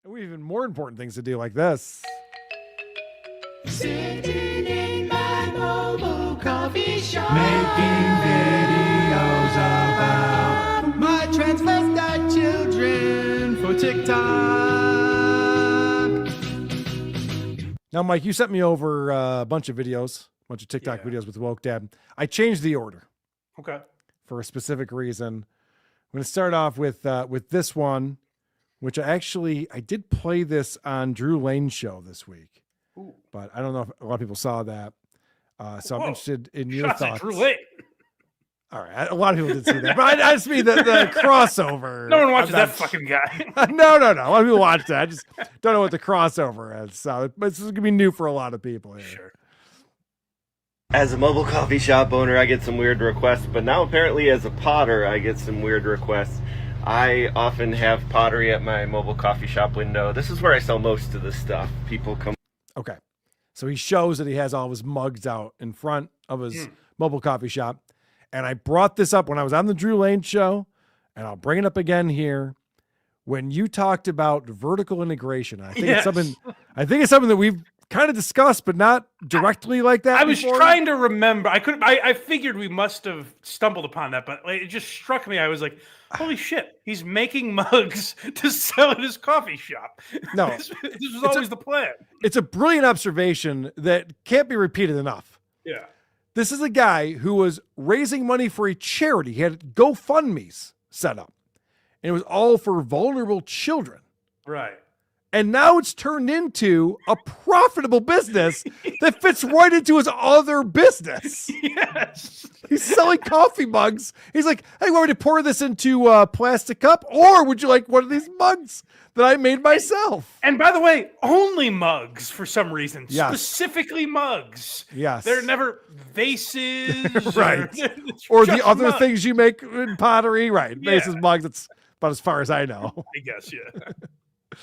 We have even more important things to do like this. Sitting in my mobile coffee shop, Making videos about my transvestite children for TikTok. Now, Mike, you sent me over a bunch of videos, a bunch of TikTok videos with Woke Dad. I changed the order. Okay. For a specific reason. I'm going to start off with this one, which I did play this on Drew Lane's show this week. Ooh. But I don't know if a lot of people saw that. So I'm interested in your Shots at thoughts. Drew Lane. All right. A lot of people did see that, but I just mean the crossover. No one watches that fucking guy. No. A lot of people watch that. I just don't know what the crossover is. So this is going to be new for a lot of people here. Sure. As a mobile coffee shop owner, I get some weird requests, but now apparently as a potter, I get some weird requests. I often have pottery at my mobile coffee shop window. This is where I sell most of the stuff. People come. Okay. So he shows that he has all of his mugs out in front of his mobile coffee shop. And I brought this up when I was on the Drew Lane show, and I'll bring it up again here. When you talked about vertical integration, I think it's something that we've kind of discussed, but not directly like that. I was trying to remember. I figured we must have stumbled upon that, but it just struck me. I was like, holy shit, he's making mugs to sell at his coffee shop. No, this was always the plan. It's a brilliant observation that can't be repeated enough. Yeah. This is a guy who was raising money for a charity. He had GoFundMe's set up, and it was all for vulnerable children. Right. And now it's turned into a profitable business that fits right into his other business. Yes. He's selling coffee mugs. He's like, hey, want me to pour this into a plastic cup? Or would you like one of these mugs that I made myself? And by the way, only mugs for some reason. Yes. Specifically mugs. Yes. They're never vases. Right. Or the other mugs. things you make in pottery. Right. Yeah. Vases, mugs. That's about as far as I know. I guess, yeah.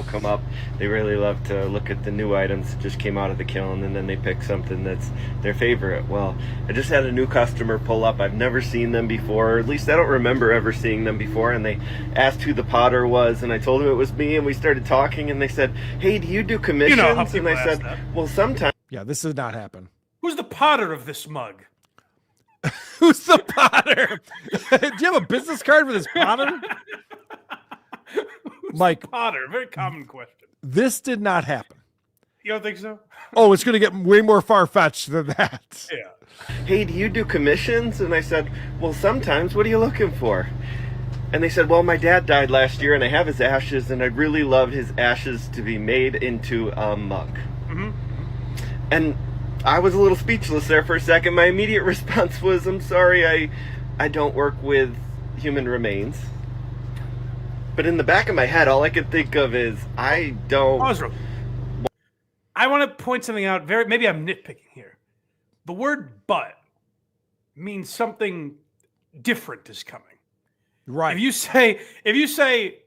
Come up. They really love to look at the new items that just came out of the kiln, and then they pick something that's their favorite. Well, I just had a new customer pull up. I've never seen them before, or at least I don't remember ever seeing them before, and they asked who the potter was, and I told them it was me, and we started talking, and they said, hey, do you do commissions? how And people I ask said, that. well, sometimes. Yeah, this did not happen. Who's the potter of this mug? Who's the potter? Do you have a business card for this potter? Mike, Potter, very common question. this did not happen. You don't think so? Oh, it's going to get way more far-fetched than that. Yeah. Hey, do you do commissions? And I said, well, sometimes. What are you looking for? And they said, well, my dad died last year, and I have his ashes, and I'd really love his ashes to be made into a mug. Mm-hmm. And I was a little speechless there for a second. My immediate response was, I'm sorry, I don't work with human remains. But in the back of my head, all I could think of is, I don't... I want to point something out. Maybe I'm nitpicking here. The word "but" means something different is coming. Right. If you say,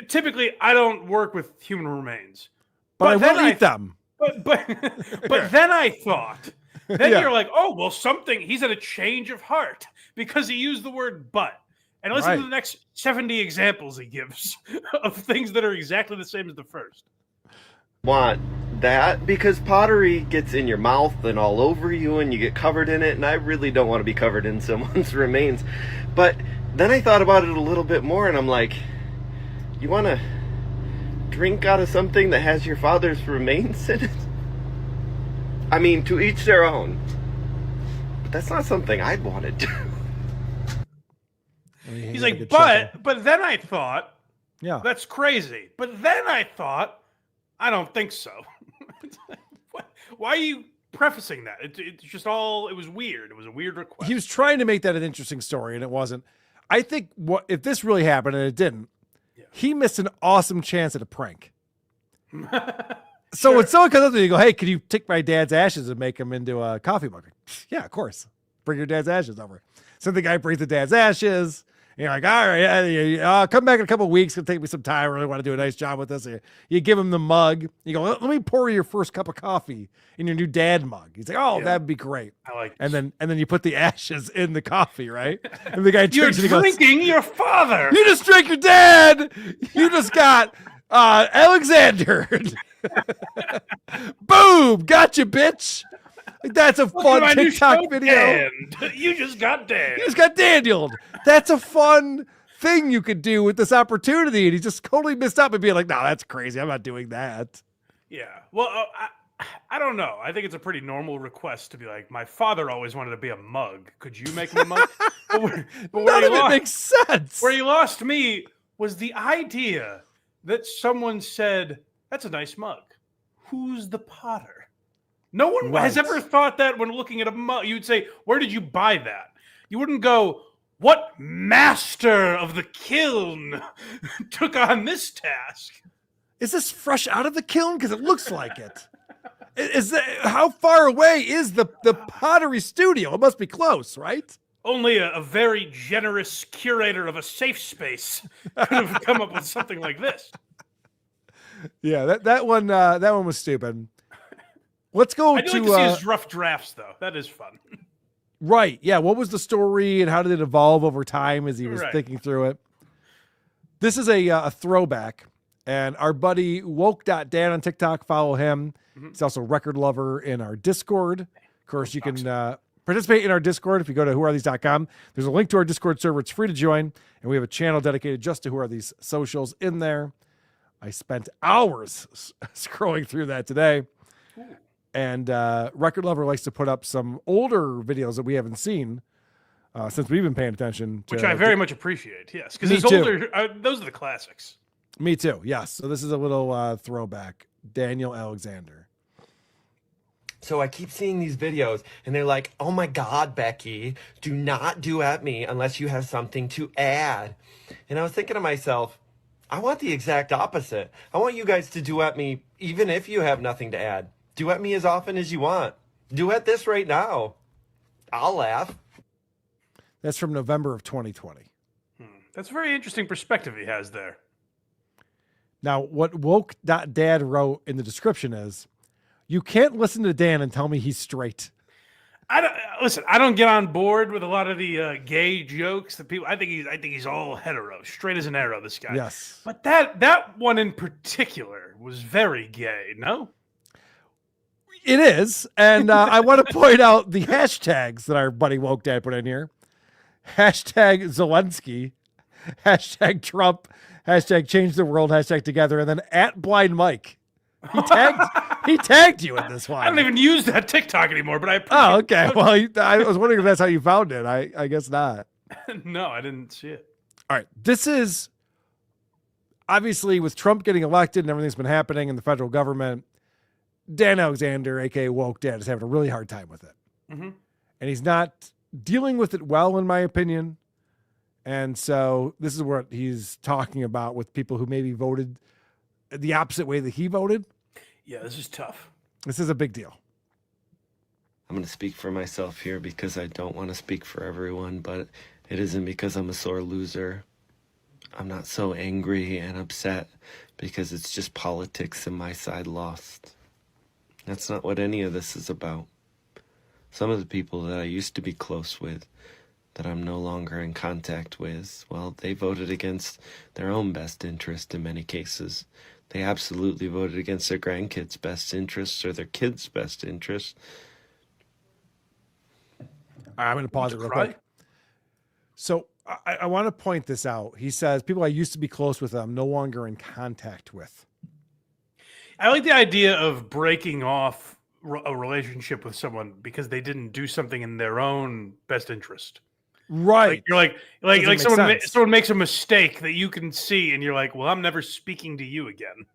typically I don't work with human remains, but I will eat them. But then I thought, Yeah. you're like, oh well, he's at a change of heart because he used the word "but." And listen to the next 70 examples he gives of things that are exactly the same as the first. want that because pottery gets in your mouth and all over you and you get covered in it, and I really don't want to be covered in someone's remains. But then I thought about it a little bit more, and I'm like, you want to drink out of something that has your father's remains in it? I mean, to each their own, but that's not something I'd want to do. He's like, but then I thought, yeah, that's crazy. But then I thought, I don't think so. Why are you prefacing that? It's just all, it was weird. It was a weird request. He was trying to make that an interesting story, and it wasn't. I think if this really happened, and it didn't, he missed an awesome chance at a prank. So when someone comes up to you and go, hey, can you take my dad's ashes and make them into a coffee mug? Yeah, of course. Bring your dad's ashes over. So the guy brings the dad's ashes. And you're like, all right, I'll come back in a couple of weeks. It's going to take me some time. I really want to do a nice job with this. You give him the mug. You go, let me pour your first cup of coffee in your new dad mug. He's like, oh, that'd be great. I like this. And then you put the ashes in the coffee, right? And the guy You're drinks and he goes, drinking your father. you just drank your dad. You just got Alexander. Boom, gotcha, bitch. Like, that's a Look at my fun new TikTok show, video. Dan. You just got Dan. He just got Danieled. That's a fun thing you could do with this opportunity. And he just totally missed out by being like, no, that's crazy. I'm not doing that. Yeah. Well, I don't know. I think it's a pretty normal request to be like, my father always wanted to be a mug. Could you make me a mug? But None of it makes sense. Where he lost me was the idea that someone said, that's a nice mug. Who's the potter? No one has ever thought that when looking at a mug. You'd say, where did you buy that? You wouldn't go, what master of the kiln took on this task? Is this fresh out of the kiln? Because it looks like it. How far away is the pottery studio? It must be close, right? Only a very generous curator of a safe space could have come up with something like this. Yeah, that one was stupid. Let's go I do to like to see his rough drafts, though. That is fun. Right. Yeah. What was the story and how did it evolve over time as he was thinking through it? This is a throwback. And our buddy Woke.Dan on TikTok, follow him. He's also a record lover in our Discord. Of course, you can participate in our Discord if you go to whoarethese.com. There's a link to our Discord server. It's free to join. And we have a channel dedicated just to Who Are These socials in there. I spent hours scrolling through that today. And Record Lover likes to put up some older videos that we haven't seen since we've been paying attention to. Which I very much appreciate, yes. Because those are the classics. Me too, yes. So this is a little throwback. Daniel Alexander. So I keep seeing these videos, and they're like, oh my God, Becky, do not duet me unless you have something to add. And I was thinking to myself, I want the exact opposite. I want you guys to duet me even if you have nothing to add. Duet me as often as you want. Duet this right now. I'll laugh. That's from November of 2020. That's a very interesting perspective he has there. Now, what Woke.Dad wrote in the description is, you can't listen to Dan and tell me he's straight. I don't get on board with a lot of the gay jokes that people. I think he's all hetero, straight as an arrow. This guy. Yes. But that one in particular was very gay. No. It is, and I want to point out the hashtags that our buddy Woke.Dad put in here. Hashtag Zelensky, hashtag Trump, hashtag change the world, hashtag together, and then at Blind Mike. He tagged you in this one. I don't even use that TikTok anymore, but I appreciate Oh, okay. Well, I was wondering if that's how you found it. I guess not. No, I didn't see it. All right. This is obviously with Trump getting elected and everything's been happening in the federal government. Dan Alexander, aka Woke.Dad, is having a really hard time with it. And he's not dealing with it well, in my opinion. And so this is what he's talking about with people who maybe voted the opposite way that he voted. Yeah, this is tough. This is a big deal. I'm going to speak for myself here because I don't want to speak for everyone, but it isn't because I'm a sore loser. I'm not so angry and upset because it's just politics and my side lost. That's not what any of this is about. Some of the people that I used to be close with, that I'm no longer in contact with, well, they voted against their own best interest in many cases. They absolutely voted against their grandkids' best interests or their kids' best interests. I'm going to pause it real quick. So I want to point this out. He says, people I used to be close with, I'm no longer in contact with. I like the idea of breaking off a relationship with someone because they didn't do something in their own best interest. Right. Like you're like someone makes a mistake that you can see and you're like, well, I'm never speaking to you again.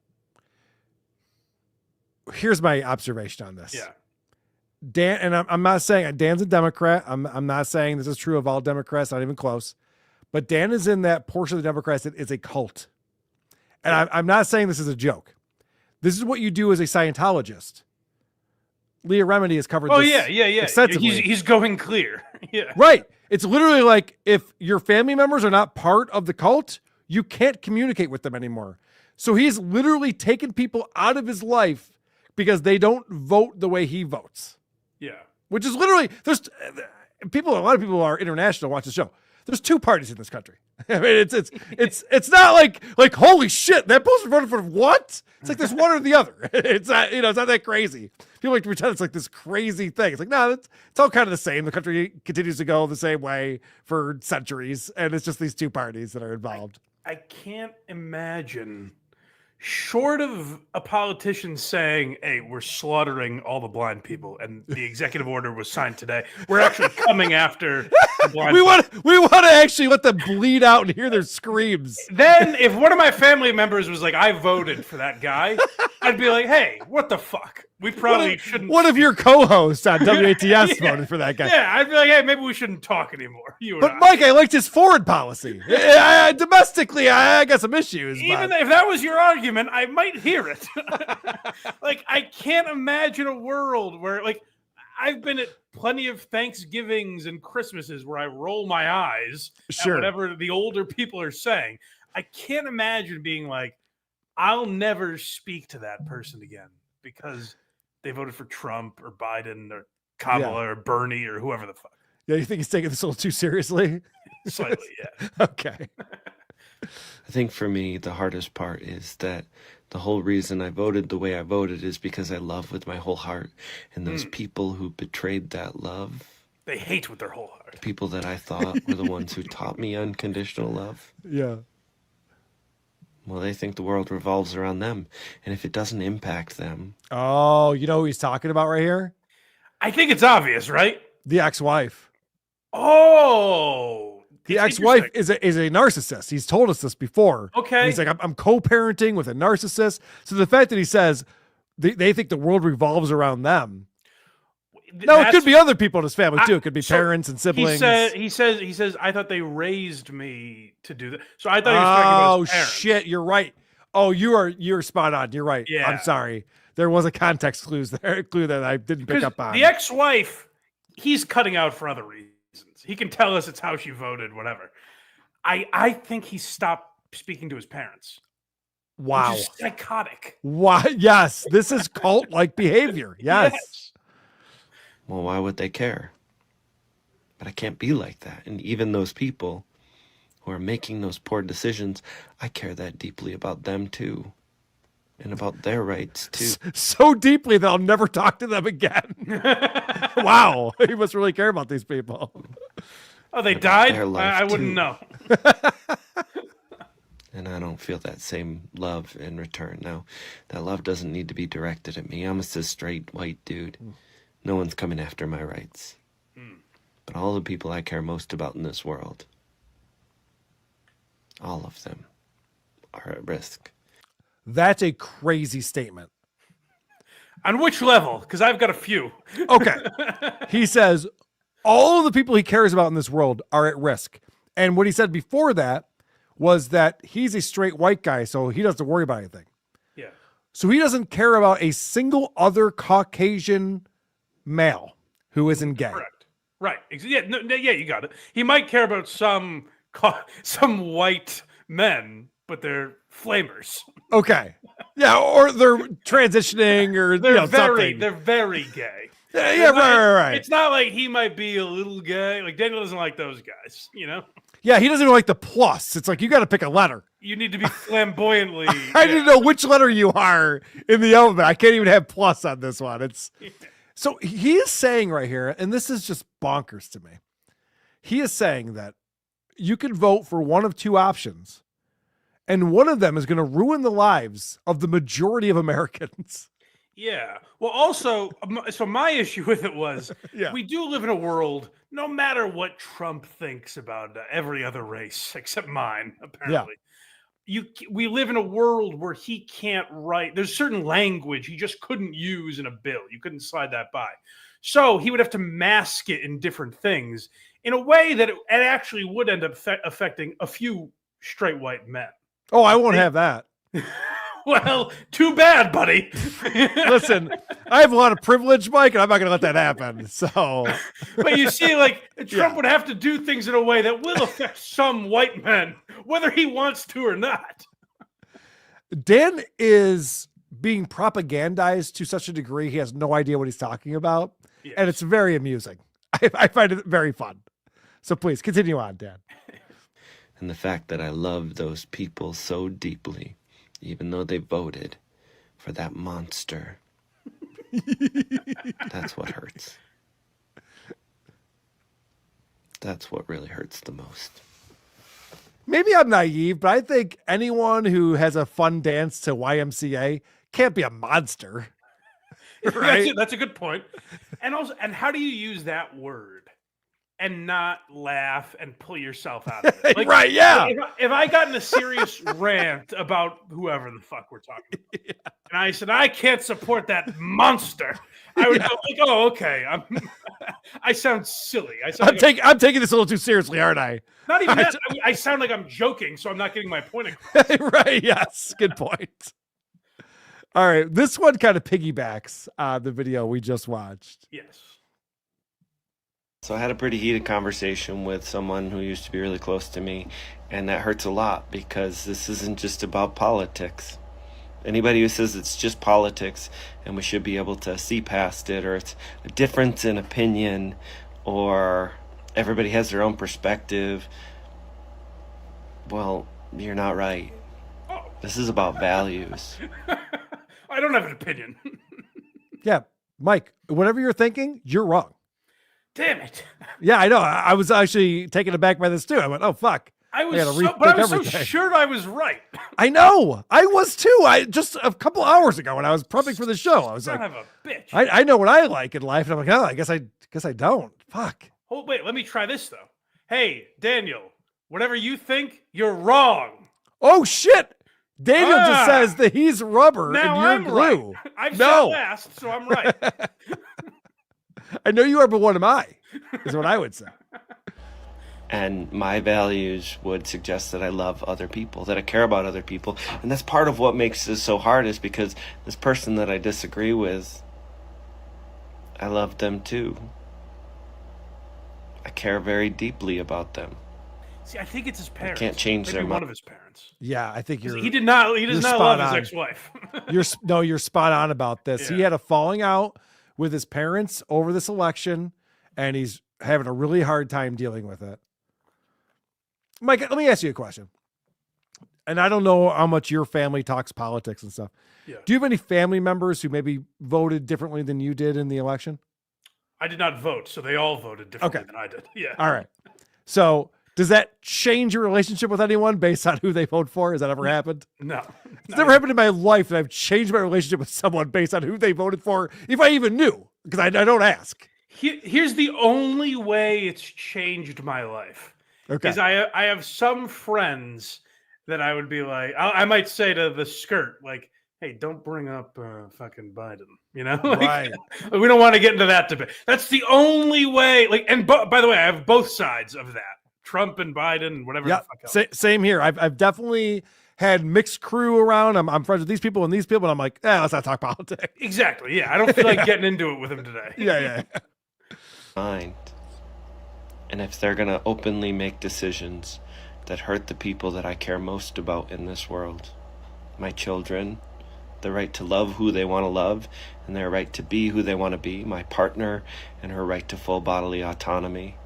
Here's my observation on this. Yeah. Dan, and I'm not saying Dan's a Democrat. I'm not saying this is true of all Democrats, not even close. But Dan is in that portion of the Democrats that is a cult. And I'm not saying this is a joke. This is what you do as a Scientologist. Leah Remini has covered this. Yeah. Extensively. He's going clear. Yeah. Right. It's literally like if your family members are not part of the cult, you can't communicate with them anymore. So he's literally taken people out of his life because they don't vote the way he votes. Yeah. Which is literally, a lot of people are international, watch the show. There's two parties in this country. I mean, it's not like holy shit, that poster voted for what? It's like there's one or the other. It's not, it's not that crazy. People like to pretend it's like this crazy thing. It's like, no, it's all kind of the same. The country continues to go the same way for centuries, and it's just these two parties that are involved. I can't imagine, short of a politician saying, "Hey, we're slaughtering all the blind people," and the executive order was signed today, we're actually coming after the blind people. We want to actually let them bleed out and hear their screams. Then, if one of my family members was like, "I voted for that guy," I'd be like, "Hey, what the fuck? We probably shouldn't." One of your co-hosts on WATS voted for that guy. Yeah, I'd be like, "Hey, maybe we shouldn't talk anymore." But Mike, I liked his foreign policy. Domestically, I got some issues. Even if that was your argument, I might hear it. Like, I can't imagine a world where, like, I've been at plenty of Thanksgivings and Christmases where I roll my eyes at whatever the older people are saying. I can't imagine being like, I'll never speak to that person again because they voted for Trump or Biden or Kamala or Bernie or whoever the fuck. Yeah, you think he's taking this a little too seriously? Slightly, yeah. Okay. I think for me, the hardest part is that the whole reason I voted the way I voted is because I love with my whole heart. And those people who betrayed that love, they hate with their whole heart. People that I thought were the ones who taught me unconditional love. Yeah. Well, they think the world revolves around them. And if it doesn't impact them. Oh, you know who he's talking about right here? I think it's obvious, right? The ex-wife. Oh. The ex-wife is a narcissist. He's told us this before. Okay. And he's like, I'm co-parenting with a narcissist. So the fact that he says they think the world revolves around them. No, it could be other people in his family too. It could be parents and siblings. He says, I thought they raised me to do that. So I thought he was talking about his parents. Shit, you're right. Oh, you're spot on. You're right. Yeah. I'm sorry. There was a context clue that I didn't pick up on. The ex-wife, he's cutting out for other reasons. He can tell us it's how she voted, whatever. I think he stopped speaking to his parents. Wow. Which is psychotic. Why? Yes, this is cult-like behavior. Yes. Well, why would they care? But I can't be like that. And even those people who are making those poor decisions, I care that deeply about them too. And about their rights too. So deeply that I'll never talk to them again. Wow. He must really care about these people. Oh, they died? I wouldn't know. And I don't feel that same love in return. Now, that love doesn't need to be directed at me. I'm a cis straight white dude. No one's coming after my rights. But all the people I care most about in this world, all of them are at risk. That's a crazy statement. On which level? Because I've got a few. Okay. He says all of the people he cares about in this world are at risk. And what he said before that was that he's a straight white guy, so he doesn't worry about anything. Yeah. So he doesn't care about a single other Caucasian male who isn't gay. Correct. Right. Yeah, yeah, you got it. He might care about some white men, but they're flamers. Okay. Yeah, or they're transitioning or they're something. They're very gay. Yeah, right. It's not like he might be a little gay. Like Daniel doesn't like those guys, Yeah, he doesn't even like the plus. It's like you got to pick a letter. You need to be flamboyantly. I didn't know which letter you are in the alphabet. I can't even have plus on this one. So he is saying right here, and this is just bonkers to me. He is saying that you can vote for one of two options, and one of them is going to ruin the lives of the majority of Americans. Yeah. Well, also, so my issue with it was we do live in a world, no matter what Trump thinks about every other race except mine, apparently. We live in a world where he can't write. There's certain language he just couldn't use in a bill. You couldn't slide that by. So he would have to mask it in different things in a way that it actually would end up affecting a few straight white men. Oh, I won't have that. Well, too bad, buddy. Listen, I have a lot of privilege, Mike, and I'm not going to let that happen. So, but you see, like Trump would have to do things in a way that will affect some white men, whether he wants to or not. Dan is being propagandized to such a degree he has no idea what he's talking about, and it's very amusing. I find it very fun. So please continue on, Dan. and the fact that I love those people so deeply, even though they voted for that monster. That's what hurts. That's what really hurts the most. Maybe I'm naive, but I think anyone who has a fun dance to YMCA can't be a monster. Right? That's a good point. And also, and how do you use that word and not laugh and pull yourself out of it? Like, right, yeah. If I got in a serious rant about whoever the fuck we're talking about, and I said, I can't support that monster, I would go like, oh, okay. I sound silly. I'm taking this a little too seriously, aren't I? Not even that. I sound like I'm joking, so I'm not getting my point across. Right, yes. Good point. All right. This one kind of piggybacks the video we just watched. Yes. So I had a pretty heated conversation with someone who used to be really close to me, and that hurts a lot because this isn't just about politics. Anybody who says it's just politics and we should be able to see past it, or it's a difference in opinion, or everybody has their own perspective, well, you're not right. Oh. This is about values. I don't have an opinion. Yeah, Mike, whatever you're thinking, you're wrong. Damn it. Yeah, I know. I was actually taken aback by this too. I went, oh, fuck. I was gotta so rethink sure I was right. I know. I was too. I just a couple hours ago when I was prepping for the show, I was Son like, of a bitch. I know what I like in life. And I'm like, oh, I guess I don't. Fuck. Oh, wait, let me try this though. Hey, Daniel, whatever you think, you're wrong. Oh shit. Daniel just says that he's rubber Now and you're I'm glue. right. I've said last, so I'm right. I know you are, but what am I? Is what I would say. And my values would suggest that I love other people, that I care about other people. And that's part of what makes this so hard, is because this person that I disagree with, I love them too. I care very deeply about them. See, I think it's his parents. I can't change Maybe their one mind. of his parents. Yeah, I think He does not love his ex-wife. You're spot on about this. Yeah. He had a falling out with his parents over this election, and he's having a really hard time dealing with it. Mike, let me ask you a question. And I don't know how much your family talks politics and stuff. Yeah. Do you have any family members who maybe voted differently than you did in the election? I did not vote, so they all voted differently than I did. Yeah. All right. So does that change your relationship with anyone based on who they vote for? Has that ever happened? No. It's never happened in my life that I've changed my relationship with someone based on who they voted for, if I even knew, because I don't ask. Here's the only way it's changed my life. Okay. Is I have some friends that I would be like, I might say to the skirt, like, hey, don't bring up fucking Biden, you know? Like, Right. We don't want to get into that debate. That's the only way. Like, and by the way, I have both sides of that. Trump and Biden and whatever the fuck else. Same here. I've definitely had mixed crew around. I'm friends with these people and these people, and I'm like, let's not talk politics. Exactly. Yeah. I don't feel like getting into it with him today. Yeah. Mind. And if they're going to openly make decisions that hurt the people that I care most about in this world, my children, the right to love who they want to love, and their right to be who they want to be, my partner, and her right to full bodily autonomy.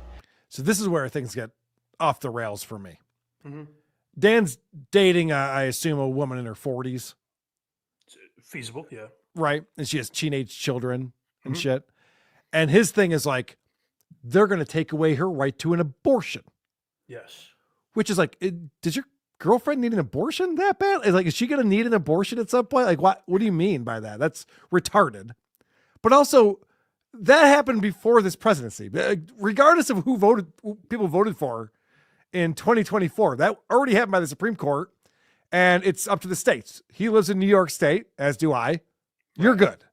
So this is where things get off the rails for me. Mm-hmm. Dan's dating, I assume, a woman in her 40s. Feasible, yeah. Right? And she has teenage children and shit. And his thing is like, they're going to take away her right to an abortion. Yes. Which is like, does your girlfriend need an abortion that bad? Like, is she going to need an abortion at some point? Like, what do you mean by that? That's retarded. But also, that happened before this presidency. Regardless of who people voted for in 2024, that already happened by the Supreme Court, and it's up to the states. He lives in New York State, as do I. You're good.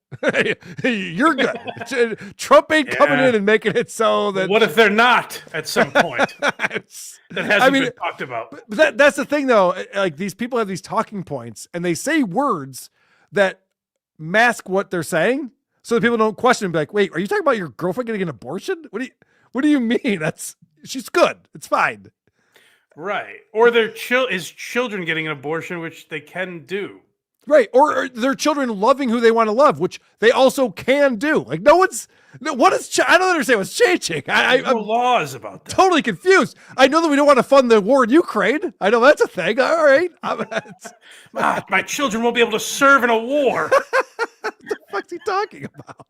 You're good. Trump ain't coming in and making it so that. What if they're not at some point? That hasn't been talked about. But that's the thing, though. Like, these people have these talking points, and they say words that mask what they're saying, so that people don't question and be like, "Wait, are you talking about your girlfriend getting an abortion? What do you mean? She's good. It's fine." Right. Or his children getting an abortion, which they can do. Right. Or their children loving who they want to love, which they also can do. Like I don't understand what's changing. There's no I'm laws about that. totally confused. I know that we don't want to fund the war in Ukraine. I know that's a thing. All right. My children won't be able to serve in a war. What the fuck's he talking about?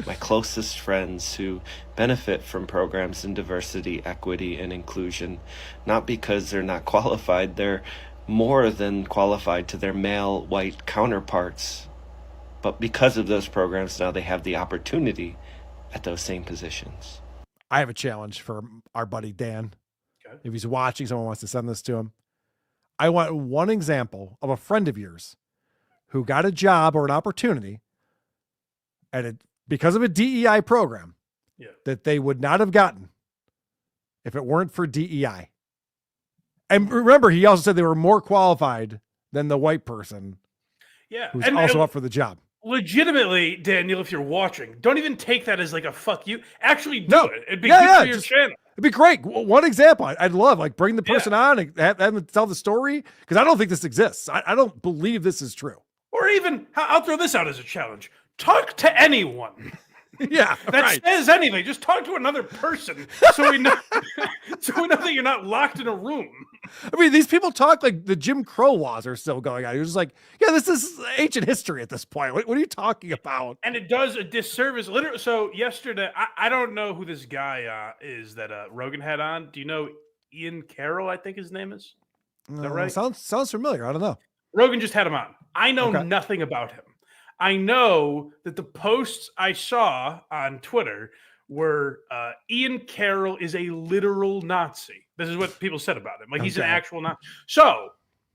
My closest friends who benefit from programs in diversity, equity, and inclusion, not because they're not qualified, they're more than qualified to their male white counterparts. But because of those programs, now they have the opportunity at those same positions. I have a challenge for our buddy Dan. Okay. If he's watching, someone wants to send this to him. I want one example of a friend of yours who got a job or an opportunity because of a DEI program that they would not have gotten if it weren't for DEI. And remember, he also said they were more qualified than the white person who's also up for the job. Legitimately, Daniel, if you're watching, don't even take that as like a fuck you. Actually do it. It'd be good for your channel. It'd be great. One example, I'd love, like, bring the person on and have them tell the story, because I don't think this exists. I don't believe this is true. Or even, I'll throw this out as a challenge. Talk to anyone. Yeah, that says anything. Just talk to another person, so we know that you're not locked in a room. I mean, these people talk like the Jim Crow laws are still going on. You're just like, yeah, this is ancient history at this point. What are you talking about? And it does a disservice. Literally, so yesterday, I don't know who this guy is that Rogan had on. Do you know Ian KARL? I think his name is. Is that right? Sounds familiar. I don't know. Rogan just had him on. I know nothing about him. I know that the posts I saw on Twitter were Ian KARL is a literal Nazi. This is what people said about him. Like, he's an actual Nazi. So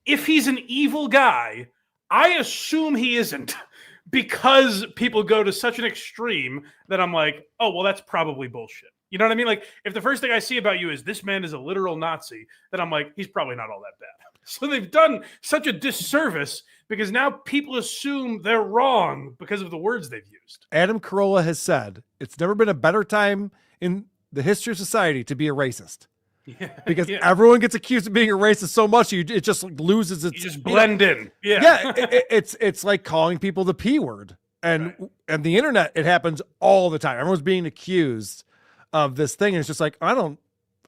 if he's an evil guy, I assume he isn't, because people go to such an extreme that I'm like, oh, well, that's probably bullshit. You know what I mean? Like, if the first thing I see about you is this man is a literal Nazi, then I'm like, he's probably not all that bad. So they've done such a disservice because now people assume they're wrong because of the words they've used. Adam Carolla has said it's never been a better time in the history of society to be a racist. Yeah, because everyone gets accused of being a racist so much, it just loses its. You just blend in. Yeah, it's like calling people the P word, and the internet, it happens all the time. Everyone's being accused of this thing, and it's just like, are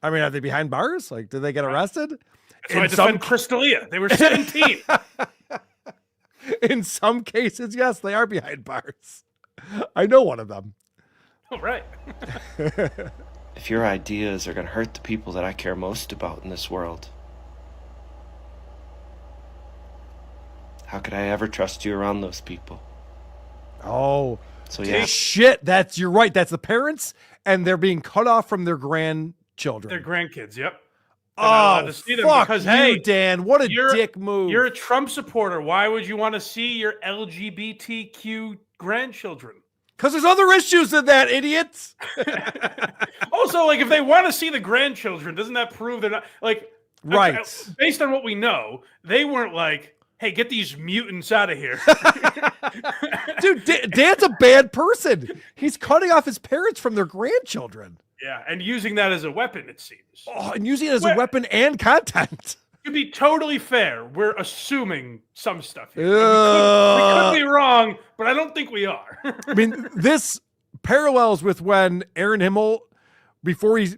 they behind bars? Like, did they get arrested? So I defend Crystalia. They were 17. In some cases, yes, they are behind bars. I know one of them. Oh, right. If your ideas are going to hurt the people that I care most about in this world, how could I ever trust you around those people? Oh, so yeah. Shit, you're right. That's the parents, and they're being cut off from their grandchildren. Their grandkids, yep. Oh, fuck because, you, Dan. What a dick move. You're a Trump supporter. Why would you want to see your LGBTQ grandchildren? Because there's other issues than that, idiots. Also, like, if they want to see the grandchildren, doesn't that prove they're not, like... Right. Based on what we know, they weren't like, hey, get these mutants out of here. Dude, Dan's a bad person. He's cutting off his parents from their grandchildren. Yeah, and using that as a weapon, it seems. Oh, and using it as a weapon and content. To be totally fair, we're assuming some stuff here. We could be wrong, but I don't think we are. I mean, this parallels with when Aaron Himmel, before he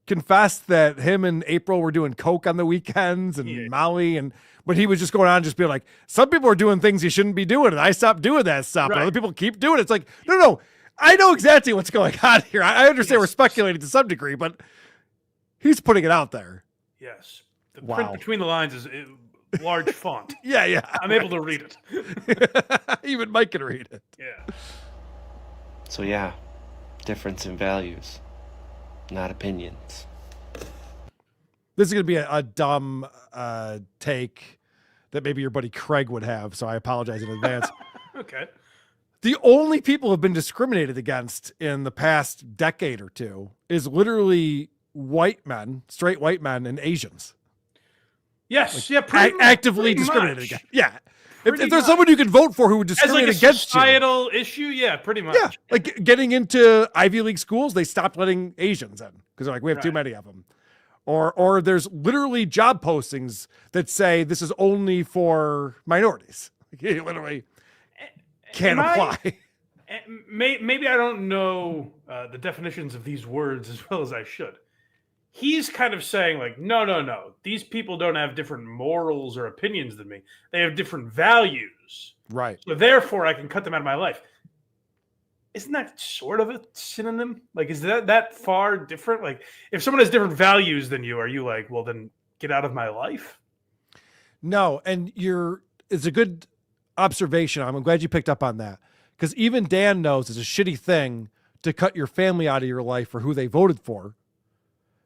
confessed that him and April were doing coke on the weekends and Molly, and but he was just going on just being like, some people are doing things you shouldn't be doing, and I stopped doing that stuff, and other people keep doing it. It's like, no. I know exactly what's going on here. I understand we're speculating to some degree, but he's putting it out there. Yes. The print between the lines is large font. Yeah. I'm able to read it. Even Mike can read it. Yeah. So yeah, difference in values, not opinions. This is going to be a dumb take that maybe your buddy Craig would have, so I apologize in advance. Okay. The only people who have been discriminated against in the past decade or two is literally white men, straight white men, and Asians. Yes, actively discriminated against. Yeah. If there's someone you can vote for who would discriminate against you. As like a societal issue, yeah, pretty much. Yeah, like getting into Ivy League schools, they stopped letting Asians in because they're like, we have too many of them. Or there's literally job postings that say this is only for minorities. You literally can't Am I- apply. Maybe I don't know the definitions of these words as well as I should. He's kind of saying like, no. These people don't have different morals or opinions than me. They have different values. Right. So therefore, I can cut them out of my life. Isn't that sort of a synonym? Like, is that far different? Like, if someone has different values than you, are you like, well, then get out of my life? No, and it's a good observation. I'm glad you picked up on that, because even Dan knows it's a shitty thing to cut your family out of your life for who they voted for.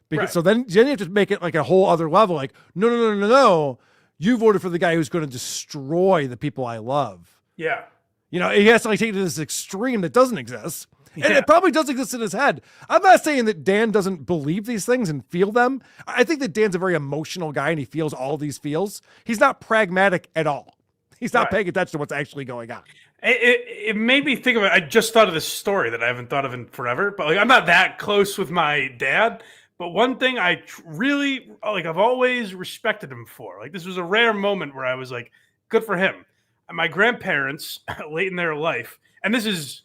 Because Right. so then you have to make it like a whole other level. Like, no. You voted for the guy who's going to destroy the people I love. Yeah. You know, he has to like take it to this extreme that doesn't exist. And Yeah. it probably does exist in his head. I'm not saying that Dan doesn't believe these things and feel them. I think that Dan's a very emotional guy and he feels all these feels. He's not pragmatic at all. He's not Right. paying attention to what's actually going on. It made me think of it. I just thought of this story that I haven't thought of in forever. But like, I'm not that close with my dad. But one thing I really like, I've always respected him for. Like, this was a rare moment where I was like, good for him. And my grandparents, late in their life, and this is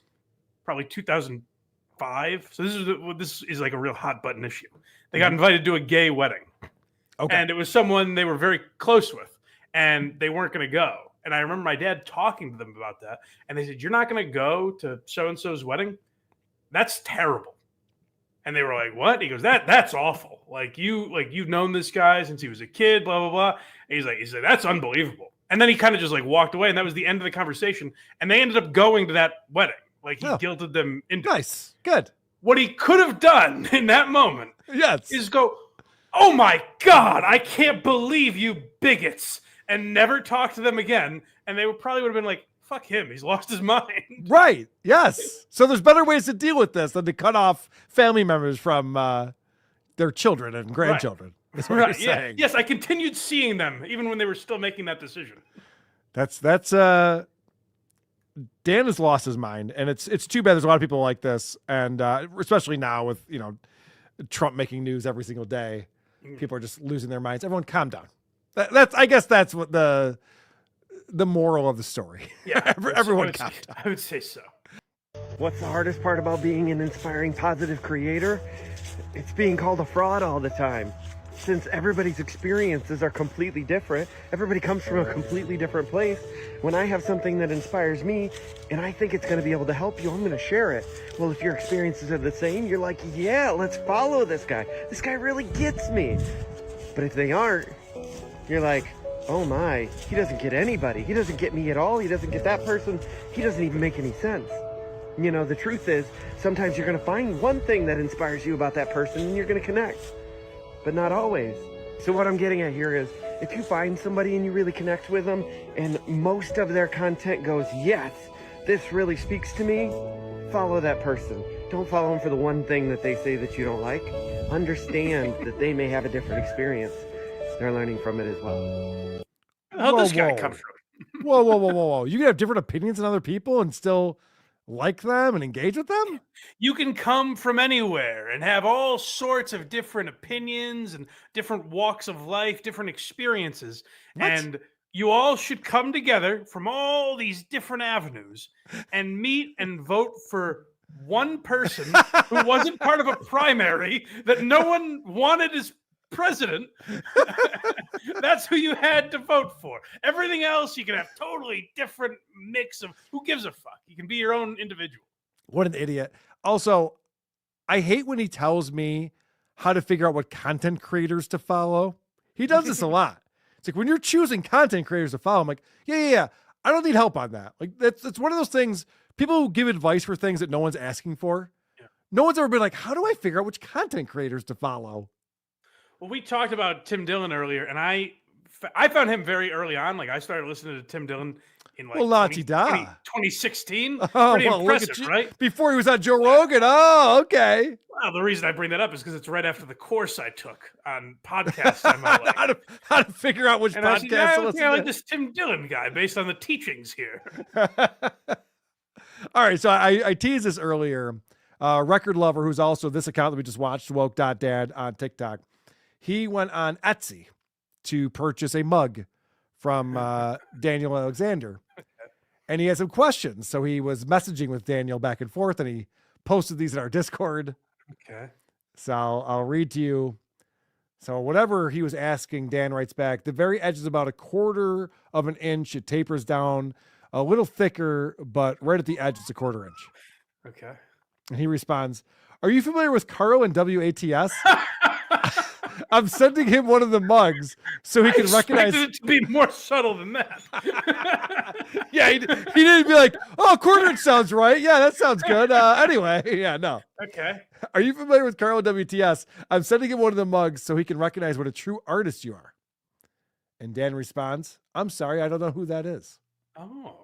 probably 2005. So this is like a real hot button issue. They got invited to a gay wedding. Okay. And it was someone they were very close with, and they weren't going to go. And I remember my dad talking to them about that. And they said, you're not going to go to so-and-so's wedding? That's terrible. And they were like, what? He goes, that's awful. Like you've known this guy since he was a kid, blah, blah, blah. And he said, that's unbelievable. And then he kind of just like walked away, and that was the end of the conversation. And they ended up going to that wedding. Like, he guilted them into it. Nice. Good. What he could have done in that moment Yes. is go, oh my God, I can't believe you bigots, and never talk to them again. And they probably would have been like, fuck him, he's lost his mind. Right. Yes. So there's better ways to deal with this than to cut off family members from their children and grandchildren. That's what you're Right, yeah. saying. Yes, I continued seeing them even when they were still making that decision. That's Dan has lost his mind, and it's too bad. There's a lot of people like this, and especially now with Trump making news every single day, people are just losing their minds. Everyone, calm down. I guess that's what the moral of the story. Yeah, everyone, calm down. I would say so. What's the hardest part about being an inspiring, positive creator? It's being called a fraud all the time. Since everybody's experiences are completely different, everybody comes from a completely different place. When I have something that inspires me and I think it's going to be able to help you, I'm going to share it. Well, if your experiences are the same, you're like, yeah, let's follow this guy. This guy really gets me. But if they aren't, you're like, oh my, he doesn't get anybody. He doesn't get me at all. He doesn't get that person. He doesn't even make any sense. You know, the truth is, sometimes you're going to find one thing that inspires you about that person and you're going to connect. But not always. So what I'm getting at here is, if you find somebody and you really connect with them and most of their content goes, yes, this really speaks to me, follow that person. Don't follow them for the one thing that they say that you don't like. Understand that they may have a different experience. They're learning from it as well. How'd this guy Whoa. come from? Whoa. You can have different opinions than other people and still like them and engage with them? You can come from anywhere and have all sorts of different opinions and different walks of life, different experiences. What? And you all should come together from all these different avenues and meet and vote for one person who wasn't part of a primary that no one wanted as president. That's who you had to vote for. Everything else you can have totally different mix of who gives a fuck. You can be your own individual. What an idiot. Also, I hate when he tells me how to figure out what content creators to follow. He does this a lot. It's like when you're choosing content creators to follow, I'm like, yeah. I don't need help on that. Like that's one of those things, people who give advice for things that no one's asking for. Yeah. No one's ever been like, how do I figure out which content creators to follow? Well, we talked about Tim Dillon earlier, and I found him very early on. Like, I started listening to Tim Dillon in like Well, la-ti-da. 2016. Oh, Pretty well, look at impressive, you. right? Before he was on Joe Rogan. Oh, okay. Well, the reason I bring that up is because it's right after the course I took on podcast MLA. how to figure out which And I podcast said, to yeah, listen I like to. this Tim Dillon guy based on the teachings here. All right, so I teased this earlier. Record Lover, who's also this account that we just watched, woke.dad on TikTok, he went on Etsy to purchase a mug from Daniel Alexander. and he had some questions. So he was messaging with Daniel back and forth, and he posted these in our Discord. Okay. So I'll read to you. So whatever he was asking, Dan writes back, the very edge is about 1/4 of an inch. It tapers down a little thicker, but right at the edge, it's 1/4 inch. Okay. And he responds, are you familiar with KARL and WATS? I'm sending him one of the mugs so he I can recognize expected it to be more subtle than that. Yeah, he didn't be like, oh, 1/4 inch sounds right. Yeah, that sounds good. Anyway, yeah, no. Okay. Are you familiar with KARL and WTS? I'm sending him one of the mugs so he can recognize what a true artist you are. And Dan responds, I'm sorry, I don't know who that is. Oh.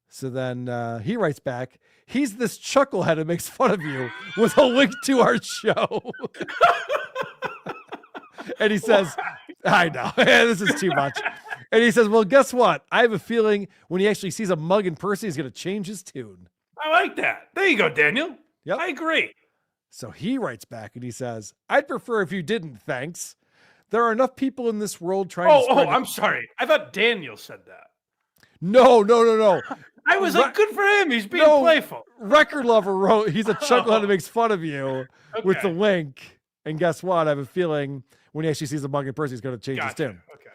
So then he writes back, he's this chucklehead that makes fun of you with a link to our show. And he says, I know, this is too much. And he says, well, guess what? I have a feeling when he actually sees a mug in person, he's going to change his tune. I like that. There you go, Daniel. Yep. I agree. So he writes back and he says, I'd prefer if you didn't, thanks. There are enough people in this world trying to spread... I'm sorry. I thought Daniel said that. No. I was like, good for him. He's being playful. Record Lover wrote, he's a chucklehead that makes fun of you with the link. And guess what? I have a feeling when he actually sees a mug in person, he's going to change his tune. Okay.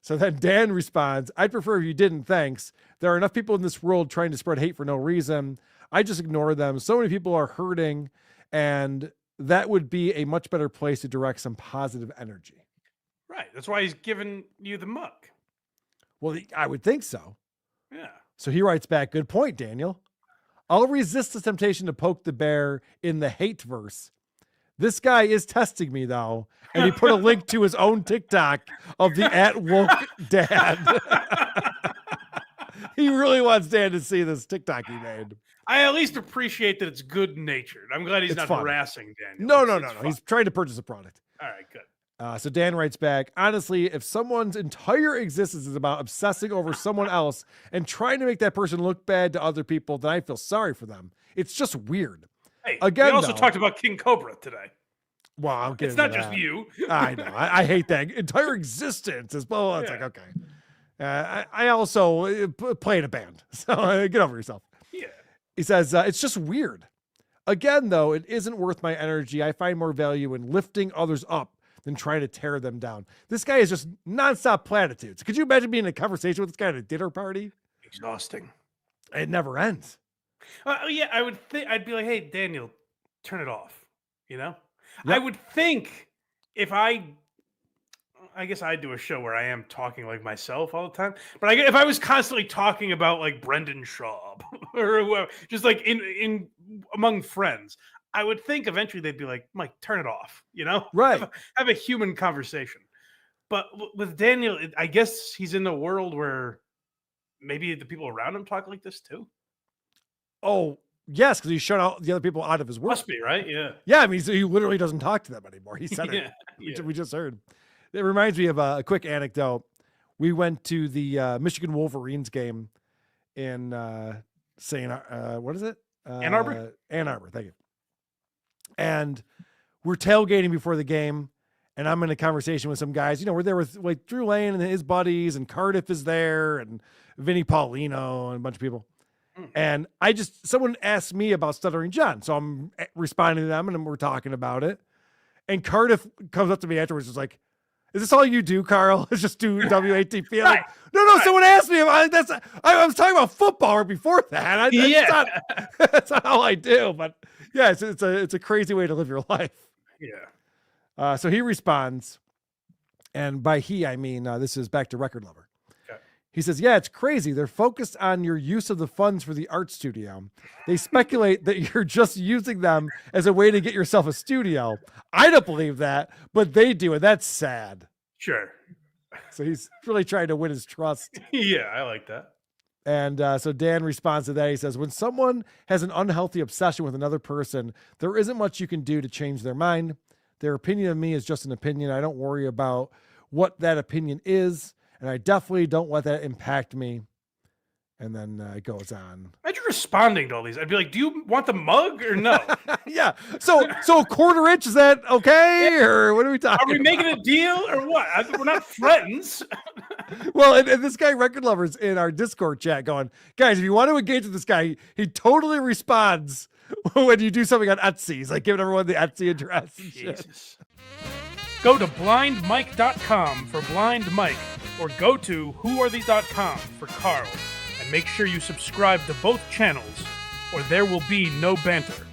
So then Dan responds, I'd prefer if you didn't, thanks. There are enough people in this world trying to spread hate for no reason. I just ignore them. So many people are hurting, and that would be a much better place to direct some positive energy. Right. That's why he's giving you the mug. Well, I would think so. Yeah. So he writes back, good point, Daniel. I'll resist the temptation to poke the bear in the hate verse. This guy is testing me, though, and he put a link to his own TikTok of the @woke_dad. He really wants Dan to see this TikTok he made. I at least appreciate that it's good natured. I'm glad he's not harassing Daniel. No. He's trying to purchase a product. All right, good. So Dan writes back, honestly, if someone's entire existence is about obsessing over someone else and trying to make that person look bad to other people, then I feel sorry for them. It's just weird. Hey, again, we also talked about King Cobra today. Well, I'm it's not just you. I know. I hate that. Entire existence is well. It's like, okay. I also play in a band. So get over yourself. Yeah. He says, it's just weird. Again, though, it isn't worth my energy. I find more value in lifting others up than trying to tear them down. This guy is just nonstop platitudes. Could you imagine being in a conversation with this guy at a dinner party? Exhausting. It never ends. Yeah, I would think I'd be like, hey, Daniel, turn it off. You know? Yep. I would think if I guess I do a show where I am talking like myself all the time, but if I was constantly talking about like Brendan Schaub or whoever, just like in among friends, I would think eventually they'd be like, Mike, turn it off, you know? Right. Have a human conversation. But with Daniel, I guess he's in a world where maybe the people around him talk like this too. Oh, yes, because he shut out the other people out of his work. Must be, right? Yeah. Yeah, I mean, he literally doesn't talk to them anymore. He said it. Yeah. We just heard. It reminds me of a quick anecdote. We went to the Michigan Wolverines game in what is it? Ann Arbor? Ann Arbor, thank you. And we're tailgating before the game, and I'm in a conversation with some guys. You know, we're there with like Drew Lane and his buddies, and Cardiff is there, and Vinny Paulino, and a bunch of people. And someone asked me about Stuttering John. So I'm responding to them and we're talking about it. And Cardiff comes up to me afterwards. Is like, is this all you do, KARL? It's just do WATP. Like, no. Someone asked me. I was talking about football right before that. That's not all I do. But yeah, it's a crazy way to live your life. Yeah. So he responds. And by he, I mean, this is back to Record Lover. He says, yeah, it's crazy. They're focused on your use of the funds for the art studio. They speculate that you're just using them as a way to get yourself a studio. I don't believe that, but they do, and that's sad. Sure. So he's really trying to win his trust. Yeah, I like that. And so Dan responds to that. He says, when someone has an unhealthy obsession with another person, there isn't much you can do to change their mind. Their opinion of me is just an opinion. I don't worry about what that opinion is. And I definitely don't let that impact me. And then it goes on. Imagine responding to all these. I'd be like, do you want the mug or no? Yeah. So 1/4 inch, is that okay? Or what are we talking about? Are we making a deal or what? We're not friends. Well, and this guy, Record Lovers, in our Discord chat going, guys, if you want to engage with this guy, he totally responds when you do something on Etsy. He's like giving everyone the Etsy address and shit. Jesus. Go to blindmike.com for Blind Mike, or go to whoarethese.com for Karl, and make sure you subscribe to both channels, or there will be no banter.